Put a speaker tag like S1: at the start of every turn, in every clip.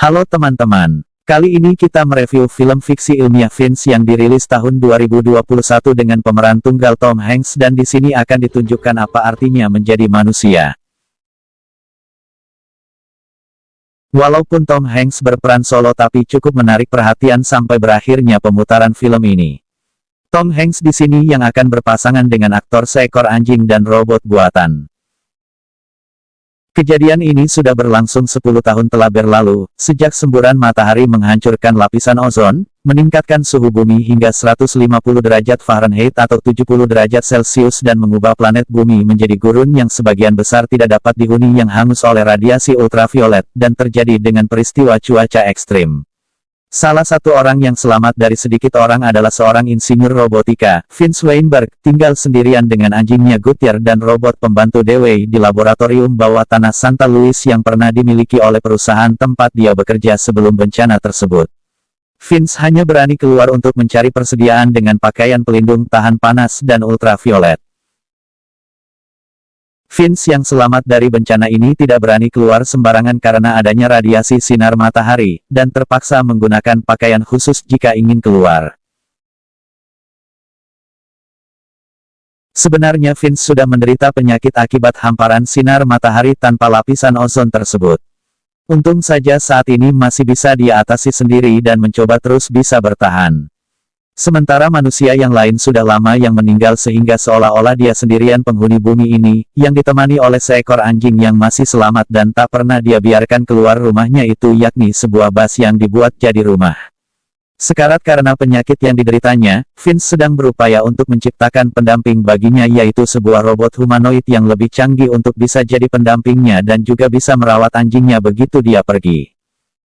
S1: Halo teman-teman, kali ini kita mereview film fiksi ilmiah Vince yang dirilis tahun 2021 dengan pemeran tunggal Tom Hanks dan di sini akan ditunjukkan apa artinya menjadi manusia. Walaupun Tom Hanks berperan solo tapi cukup menarik perhatian sampai berakhirnya pemutaran film ini. Tom Hanks di sini yang akan berpasangan dengan aktor seekor anjing dan robot buatan. Kejadian ini sudah berlangsung 10 tahun telah berlalu, sejak semburan matahari menghancurkan lapisan ozon, meningkatkan suhu bumi hingga 150 derajat Fahrenheit atau 70 derajat Celcius dan mengubah planet bumi menjadi gurun yang sebagian besar tidak dapat dihuni yang hangus oleh radiasi ultraviolet, dan terjadi dengan peristiwa cuaca ekstrim. Salah satu orang yang selamat dari sedikit orang adalah seorang insinyur robotika, Vince Weinberg, tinggal sendirian dengan anjingnya Goodyear dan robot pembantu Dewey di laboratorium bawah tanah Santa Louis yang pernah dimiliki oleh perusahaan tempat dia bekerja sebelum bencana tersebut. Vince hanya berani keluar untuk mencari persediaan dengan pakaian pelindung tahan panas dan ultraviolet. Vince yang selamat dari bencana ini tidak berani keluar sembarangan karena adanya radiasi sinar matahari, dan terpaksa menggunakan pakaian khusus jika ingin keluar. Sebenarnya Vince sudah menderita penyakit akibat hamparan sinar matahari tanpa lapisan ozon tersebut. Untung saja saat ini masih bisa dia atasi sendiri dan mencoba terus bisa bertahan. Sementara manusia yang lain sudah lama yang meninggal sehingga seolah-olah dia sendirian penghuni bumi ini, yang ditemani oleh seekor anjing yang masih selamat dan tak pernah dia biarkan keluar rumahnya itu yakni sebuah bas yang dibuat jadi rumah. Sekarat karena penyakit yang dideritanya, Vince sedang berupaya untuk menciptakan pendamping baginya yaitu sebuah robot humanoid yang lebih canggih untuk bisa jadi pendampingnya dan juga bisa merawat anjingnya begitu dia pergi.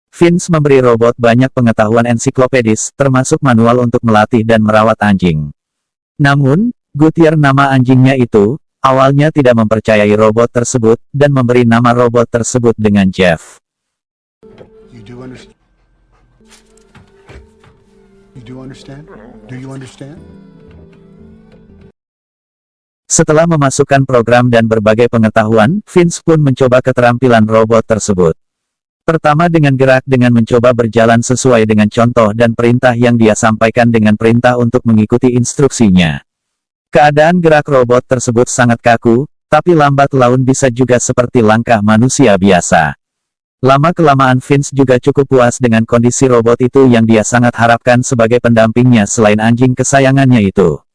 S1: Vince memberi robot banyak pengetahuan ensiklopedis, termasuk manual untuk melatih dan merawat anjing. Namun, Goodyear nama anjingnya itu, awalnya tidak mempercayai robot tersebut, dan memberi nama robot tersebut dengan Jeff.
S2: You do understand? Do you understand?
S1: Setelah memasukkan program dan berbagai pengetahuan, Vince pun mencoba keterampilan robot tersebut. Pertama dengan gerak dengan mencoba berjalan sesuai dengan contoh dan perintah yang dia sampaikan dengan perintah untuk mengikuti instruksinya. Keadaan gerak robot tersebut sangat kaku, tapi lambat laun bisa juga seperti langkah manusia biasa. Lama-kelamaan Vince juga cukup puas dengan kondisi robot itu yang dia sangat harapkan sebagai pendampingnya selain anjing kesayangannya itu.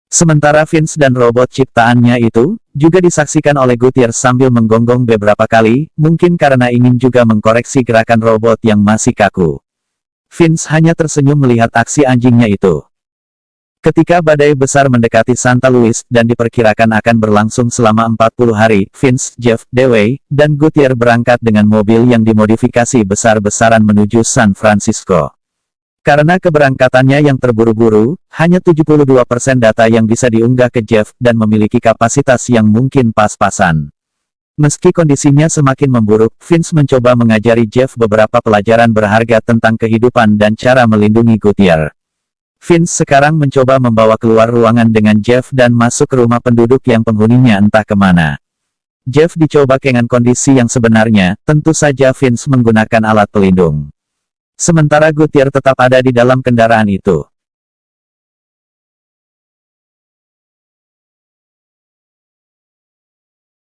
S1: Sementara Vince dan robot ciptaannya itu, juga disaksikan oleh Goodyear sambil menggonggong beberapa kali, mungkin karena ingin juga mengkoreksi gerakan robot yang masih kaku. Vince hanya tersenyum melihat aksi anjingnya itu. Ketika badai besar mendekati Santa Louis dan diperkirakan akan berlangsung selama 40 hari, Vince, Jeff, Dewey, dan Goodyear berangkat dengan mobil yang dimodifikasi besar-besaran menuju San Francisco. Karena keberangkatannya yang terburu-buru, hanya 72% data yang bisa diunggah ke Jeff dan memiliki kapasitas yang mungkin pas-pasan. Meski kondisinya semakin memburuk, Vince mencoba mengajari Jeff beberapa pelajaran berharga tentang kehidupan dan cara melindungi Goodyear. Vince sekarang mencoba membawa keluar ruangan dengan Jeff dan masuk ke rumah penduduk yang penghuninya entah kemana. Jeff dicoba dengan kondisi yang sebenarnya, tentu saja Vince menggunakan alat pelindung. Sementara Goodyear tetap ada di dalam kendaraan itu.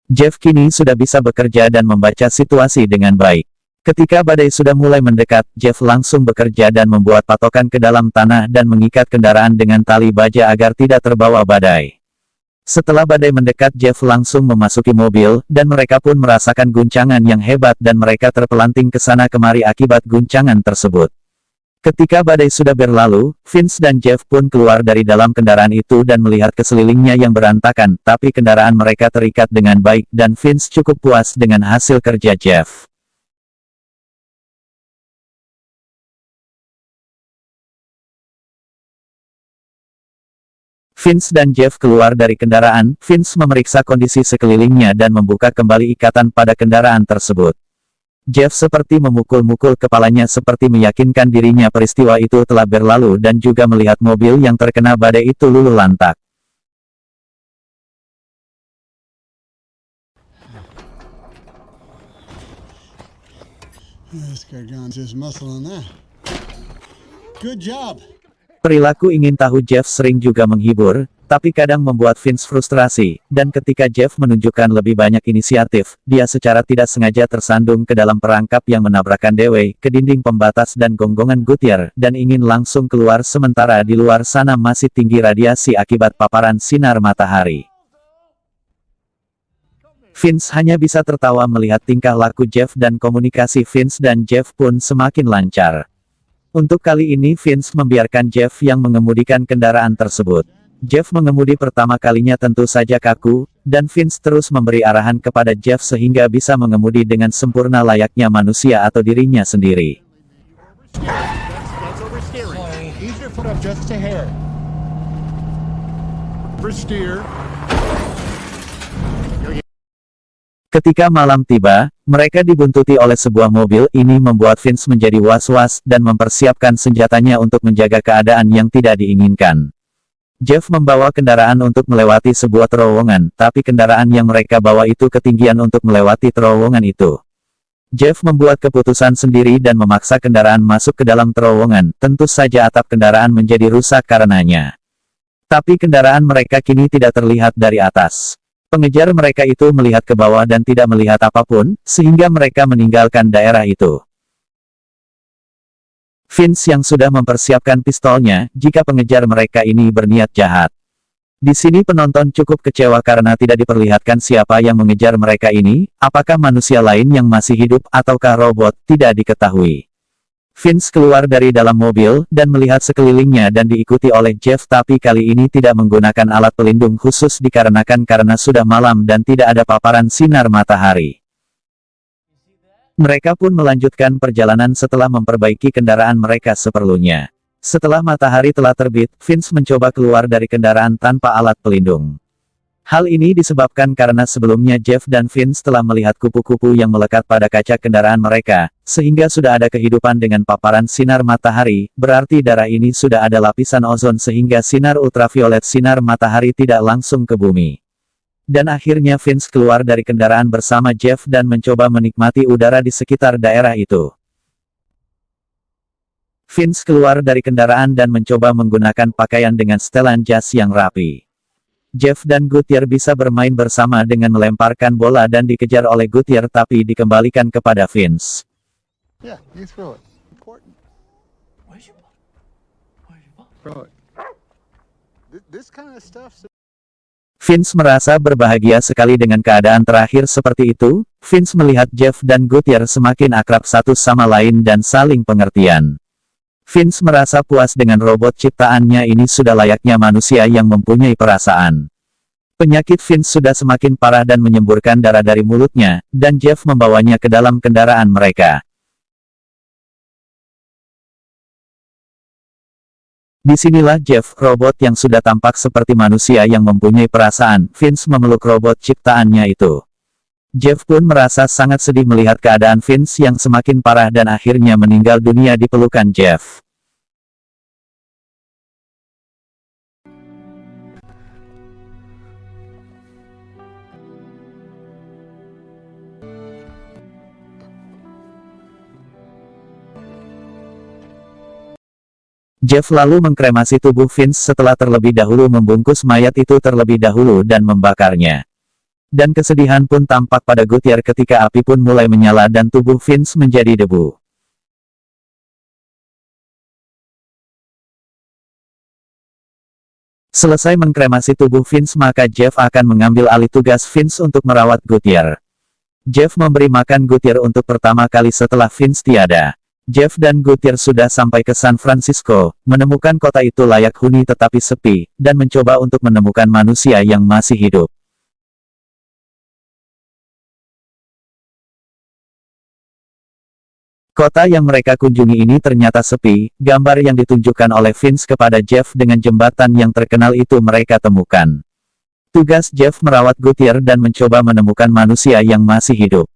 S1: Jeff kini sudah bisa bekerja dan membaca situasi dengan baik. Ketika badai sudah mulai mendekat, Jeff langsung bekerja dan membuat patokan ke dalam tanah dan mengikat kendaraan dengan tali baja agar tidak terbawa badai. Setelah badai mendekat, Jeff langsung memasuki mobil, dan mereka pun merasakan guncangan yang hebat dan mereka terpelanting ke sana kemari akibat guncangan tersebut. Ketika badai sudah berlalu, Vince dan Jeff pun keluar dari dalam kendaraan itu dan melihat ke sekelilingnya yang berantakan, tapi kendaraan mereka terikat dengan baik dan Vince cukup puas dengan hasil kerja Jeff. Vince dan Jeff keluar dari kendaraan, Vince memeriksa kondisi sekelilingnya dan membuka kembali ikatan pada kendaraan tersebut. Jeff seperti memukul-mukul kepalanya seperti meyakinkan dirinya peristiwa itu telah berlalu dan juga melihat mobil yang terkena badai itu luluh lantak.
S2: This guy got his muscle on that. Good job.
S1: Perilaku ingin tahu Jeff sering juga menghibur, tapi kadang membuat Vince frustrasi, dan ketika Jeff menunjukkan lebih banyak inisiatif, dia secara tidak sengaja tersandung ke dalam perangkap yang menabrakkan Dewey ke dinding pembatas dan gonggongan Goodyear, dan ingin langsung keluar sementara di luar sana masih tinggi radiasi akibat paparan sinar matahari. Vince hanya bisa tertawa melihat tingkah laku Jeff dan komunikasi Vince dan Jeff pun semakin lancar. Untuk kali ini Vince membiarkan Jeff yang mengemudikan kendaraan tersebut. Jeff mengemudi pertama kalinya tentu saja kaku, dan Vince terus memberi arahan kepada Jeff sehingga bisa mengemudi dengan sempurna layaknya manusia atau dirinya sendiri.
S2: That's oversteering. Ease your foot up just a hair. Oversteer.
S1: Ketika malam tiba, mereka dibuntuti oleh sebuah mobil. Ini membuat Vince menjadi was-was dan mempersiapkan senjatanya untuk menjaga keadaan yang tidak diinginkan. Jeff membawa kendaraan untuk melewati sebuah terowongan, tapi kendaraan yang mereka bawa itu ketinggian untuk melewati terowongan itu. Jeff membuat keputusan sendiri dan memaksa kendaraan masuk ke dalam terowongan. Tentu saja atap kendaraan menjadi rusak karenanya. Tapi kendaraan mereka kini tidak terlihat dari atas. Pengejar mereka itu melihat ke bawah dan tidak melihat apapun, sehingga mereka meninggalkan daerah itu. Vince yang sudah mempersiapkan pistolnya, jika pengejar mereka ini berniat jahat. Di sini penonton cukup kecewa karena tidak diperlihatkan siapa yang mengejar mereka ini, apakah manusia lain yang masih hidup ataukah robot, tidak diketahui. Vince keluar dari dalam mobil, dan melihat sekelilingnya dan diikuti oleh Jeff tapi kali ini tidak menggunakan alat pelindung khusus dikarenakan karena sudah malam dan tidak ada paparan sinar matahari. Mereka pun melanjutkan perjalanan setelah memperbaiki kendaraan mereka seperlunya. Setelah matahari telah terbit, Vince mencoba keluar dari kendaraan tanpa alat pelindung. Hal ini disebabkan karena sebelumnya Jeff dan Vince telah melihat kupu-kupu yang melekat pada kaca kendaraan mereka, sehingga sudah ada kehidupan dengan paparan sinar matahari, berarti darah ini sudah ada lapisan ozon sehingga sinar ultraviolet sinar matahari tidak langsung ke bumi. Dan akhirnya Vince keluar dari kendaraan bersama Jeff dan mencoba menikmati udara di sekitar daerah itu. Vince keluar dari kendaraan dan mencoba menggunakan pakaian dengan setelan jas yang rapi. Jeff dan Goodyear bisa bermain bersama dengan melemparkan bola dan dikejar oleh Goodyear tapi dikembalikan kepada Vince.
S2: Yeah, you throw it. Important. Throw it. This kind of stuff.
S1: Vince merasa berbahagia sekali dengan keadaan terakhir seperti itu. Vince melihat Jeff dan Goodyear semakin akrab satu sama lain dan saling pengertian. Vince merasa puas dengan robot ciptaannya ini sudah layaknya manusia yang mempunyai perasaan. Penyakit Vince sudah semakin parah dan menyemburkan darah dari mulutnya, dan Jeff membawanya ke dalam kendaraan mereka. Disinilah Jeff, robot yang sudah tampak seperti manusia yang mempunyai perasaan. Vince memeluk robot ciptaannya itu. Jeff pun merasa sangat sedih melihat keadaan Vince yang semakin parah dan akhirnya meninggal dunia di pelukan Jeff. Jeff lalu mengkremasi tubuh Vince setelah terlebih dahulu membungkus mayat itu terlebih dahulu dan membakarnya. Dan kesedihan pun tampak pada Goodyear ketika api pun mulai menyala dan tubuh Vince menjadi debu. Selesai mengkremasi tubuh Vince maka Jeff akan mengambil alih tugas Vince untuk merawat Goodyear. Jeff memberi makan Goodyear untuk pertama kali setelah Vince tiada. Jeff dan Goodyear sudah sampai ke San Francisco, menemukan kota itu layak huni tetapi sepi, dan mencoba untuk menemukan manusia yang masih hidup. Kota yang mereka kunjungi ini ternyata sepi. Gambar yang ditunjukkan oleh Vince kepada Jeff dengan jembatan yang terkenal itu mereka temukan. Tugas Jeff merawat Goodyear dan mencoba menemukan manusia yang masih hidup.